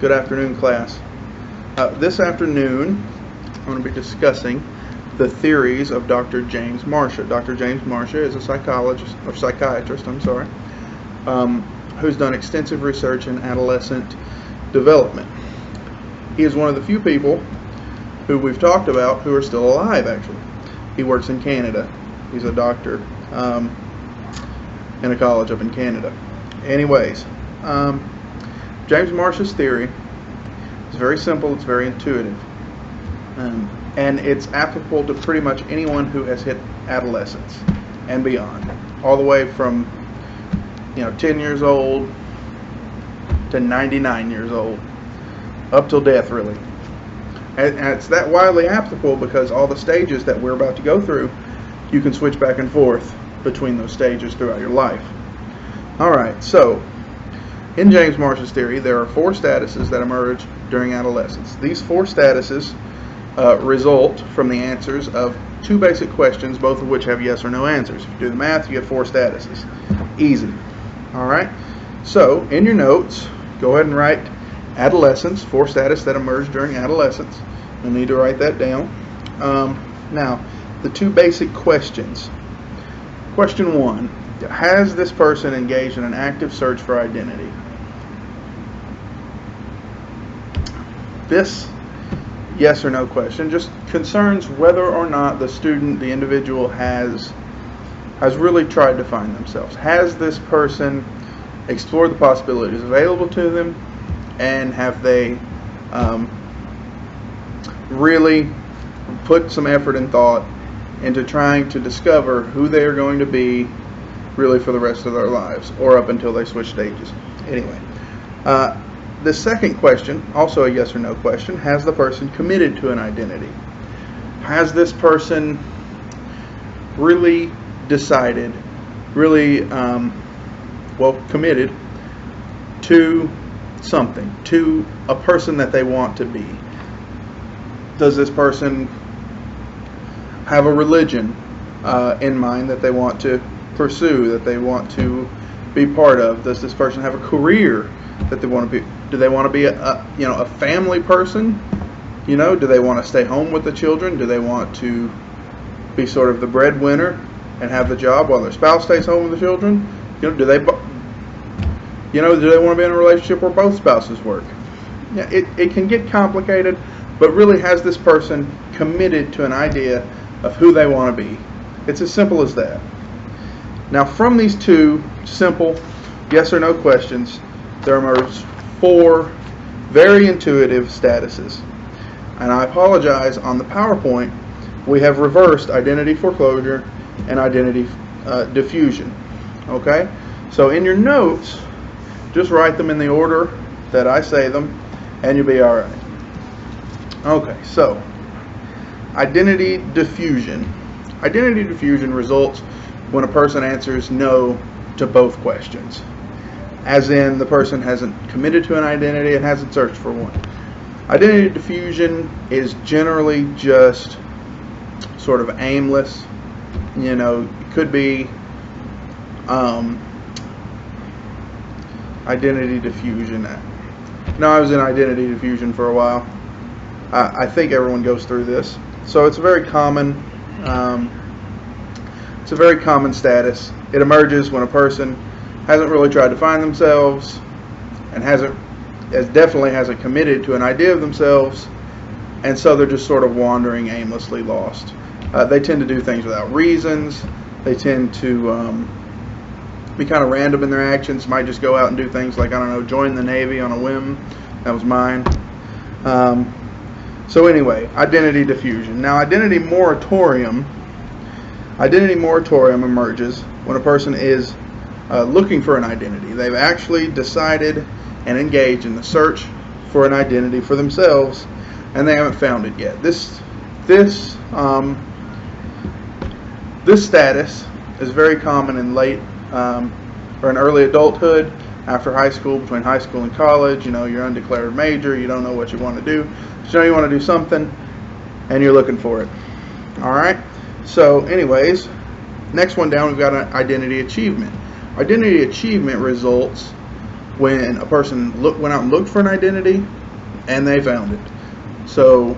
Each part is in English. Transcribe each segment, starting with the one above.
Good afternoon, class. This afternoon, I'm going to be discussing the theories of Dr. James Marcia. Dr. James Marcia is a psychiatrist, who's done extensive research in adolescent development. He is one of the few people who we've talked about who are still alive, actually. He works in Canada. He's a doctor in a college up in Canada. Anyways, James Marcia's theory is very simple, it's very intuitive, and it's applicable to pretty much anyone who has hit adolescence and beyond, all the way from 10 years old to 99 years old, up till death, really. And it's that widely applicable because all the stages that we're about to go through, you can switch back and forth between those stages throughout your life. Alright, so in James Marcia's theory, there are 4 statuses that emerge during adolescence. These 4 statuses result from the answers of 2 basic questions, both of which have yes or no answers. If you do the math, you get 4 statuses. Easy. Alright, so in your notes, go ahead and write adolescence, 4 status that emerge during adolescence. You'll need to write that down. Now, the 2 basic questions. Question 1, has this person engaged in an active search for identity? This yes or no question just concerns whether or not the student, the individual, has really tried to find themselves. Has this person explored the possibilities available to them, and have they really put some effort and thought into trying to discover who they are going to be really for the rest of their lives, or up until they switch stages. Anyway, the second question, also a yes or no question, has the person committed to an identity? Has this person really decided, really committed to something, to a person that they want to be? Does this person have a religion in mind that they want to pursue, that they want to be part of? Does this person have a career that they want to be? Do they want to be a family person? Do they want to stay home with the children? Do they want to be sort of the breadwinner and have the job while their spouse stays home with the children? Do they want to be in a relationship where both spouses work? Yeah, it can get complicated, but really, has this person committed to an idea of who they want to be? It's as simple as that. Now, from these 2 simple yes or no questions, there emerge 4 very intuitive statuses. And I apologize, on the PowerPoint, we have reversed identity foreclosure and identity diffusion. Okay? So in your notes, just write them in the order that I say them, and you'll be alright. Okay, so identity diffusion. Identity diffusion results when a person answers no to both questions, as in the person hasn't committed to an identity and hasn't searched for one. Identity diffusion is generally just sort of aimless. It could be identity diffusion. I was in identity diffusion for a while. I think everyone goes through this. So it's a very common status. It emerges when a person hasn't really tried to find themselves and definitely hasn't committed to an idea of themselves, and so they're just sort of wandering aimlessly lost. They tend to do things without reasons. They tend to be kind of random in their actions. Might just go out and do things like, join the Navy on a whim. That was mine. So anyway, identity diffusion. Now, identity moratorium emerges when a person is looking for an identity. They've actually decided and engaged in the search for an identity for themselves, and they haven't found it yet. This status is very common in late or in early adulthood, after high school, between high school and college. You're undeclared major, you don't know what you want to do, you want to do something, and you're looking for it. Alright, so anyways, next one down, we've got an identity achievement. Identity achievement results when a person went out and looked for an identity and they found it. So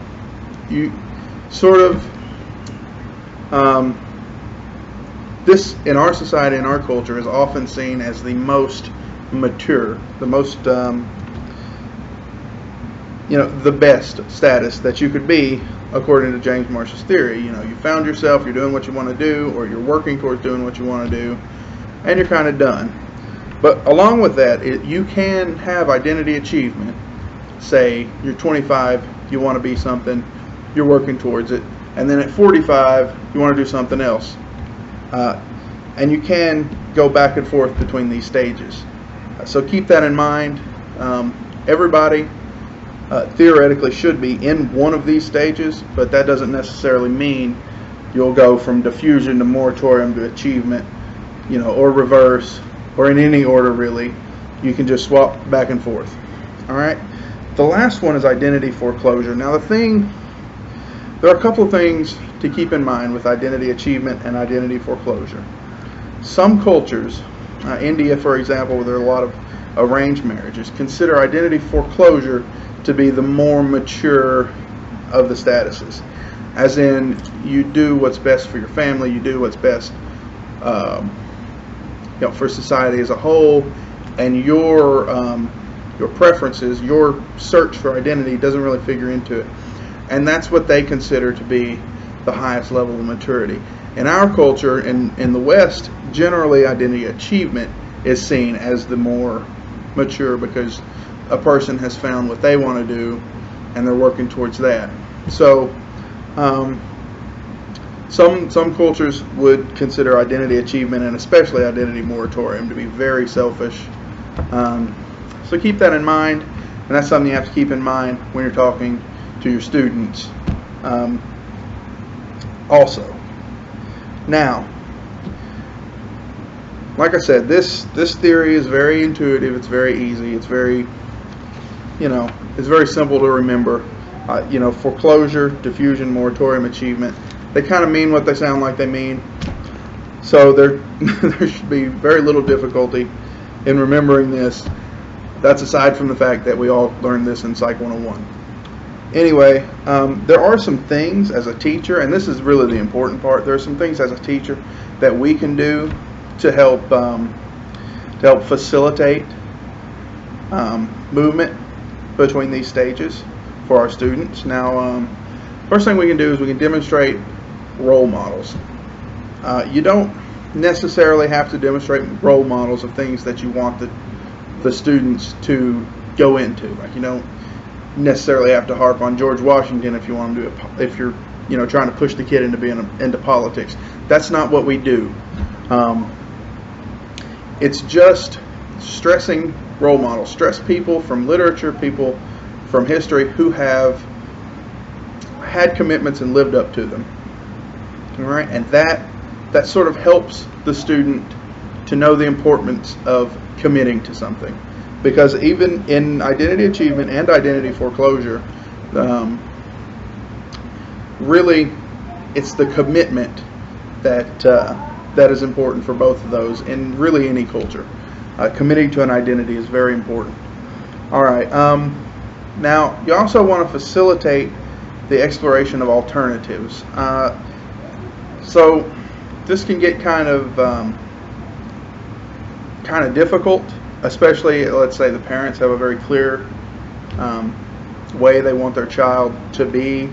you sort of this in our society, in our culture, is often seen as the most mature, the most the best status that you could be, according to James Marsh's theory. You found yourself, you're doing what you want to do, or you're working towards doing what you want to do, and you're kind of done. But along with that, you can have identity achievement. Say you're 25, you want to be something, you're working towards it, and then at 45, you want to do something else. And you can go back and forth between these stages. So keep that in mind. Everybody theoretically should be in one of these stages, but that doesn't necessarily mean you'll go from diffusion to moratorium to achievement, or reverse, or in any order really. You can just swap back and forth. All right. The last one is identity foreclosure. Now there are a couple of things to keep in mind with identity achievement and identity foreclosure. Some cultures, India for example, where there are a lot of arranged marriages, consider identity foreclosure to be the more mature of the statuses. As in, you do what's best for your family, you do what's best for society as a whole, and your preferences, your search for identity doesn't really figure into it. And that's what they consider to be the highest level of maturity. In our culture, in the West, generally identity achievement is seen as the more mature, because a person has found what they want to do and they're working towards that. So some cultures would consider identity achievement, and especially identity moratorium, to be very selfish. So keep that in mind, and that's something you have to keep in mind when you're talking to your students also. Now, like I said, this theory is very intuitive. It's very easy. It's very it's very simple to remember. Foreclosure, diffusion, moratorium, achievement, they kind of mean what they sound like they mean. So there should be very little difficulty in remembering this. That's aside from the fact that we all learned this in Psych 101. Anyway, there are some things as a teacher, and this is really the important part. There are some things as a teacher that we can do to help facilitate movement between these stages for our students. Now, first thing we can do is we can demonstrate role models. You don't necessarily have to demonstrate role models of things that you want the students to go into. Like, you don't necessarily have to harp on George Washington if you want them to, if you're trying to push the kid into being into politics. That's not what we do. It's just stressing role models. Stress people from literature, people from history who have had commitments and lived up to them. All right, and that sort of helps the student to know the importance of committing to something. Because even in identity achievement and identity foreclosure, really it's the commitment that is important for both of those in really any culture. Committing to an identity is very important. All right. Now, you also want to facilitate the exploration of alternatives. So this can get kind of difficult, especially, let's say the parents have a very clear way they want their child to be.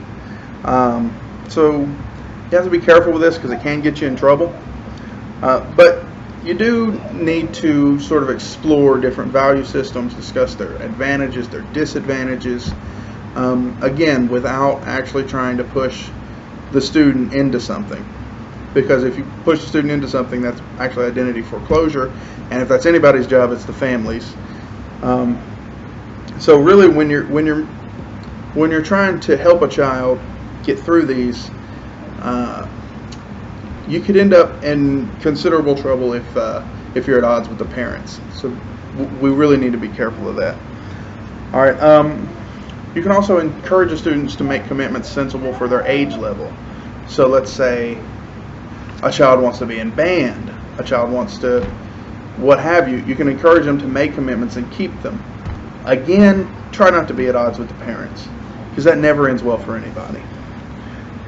So you have to be careful with this because it can get you in trouble. But you do need to sort of explore different value systems, discuss their advantages, their disadvantages, again, without actually trying to push the student into something. Because if you push the student into something, that's actually identity foreclosure, and if that's anybody's job, it's the family's. So really, when you're trying to help a child get through these, you could end up in considerable trouble if you're at odds with the parents. So we really need to be careful of that. All right. You can also encourage the students to make commitments sensible for their age level. So let's say a child wants to be in band. A child wants to what have you. You can encourage them to make commitments and keep them. Again, try not to be at odds with the parents, because that never ends well for anybody.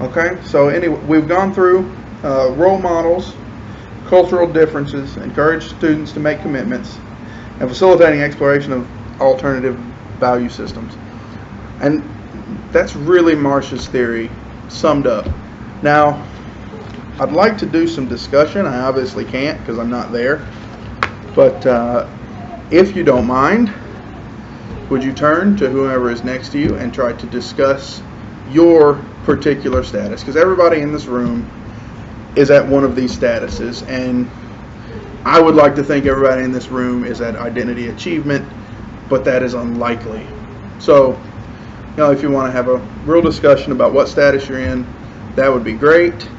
Okay, so anyway, we've gone through role models, cultural differences, encourage students to make commitments, and facilitating exploration of alternative value systems. And that's really Marsh's theory summed up. Now, I'd like to do some discussion. I obviously can't because I'm not there. But if you don't mind, would you turn to whoever is next to you and try to discuss your particular status? Because everybody in this room is at one of these statuses, and I would like to think everybody in this room is at identity achievement, but that is unlikely. So, if you want to have a real discussion about what status you're in, that would be great.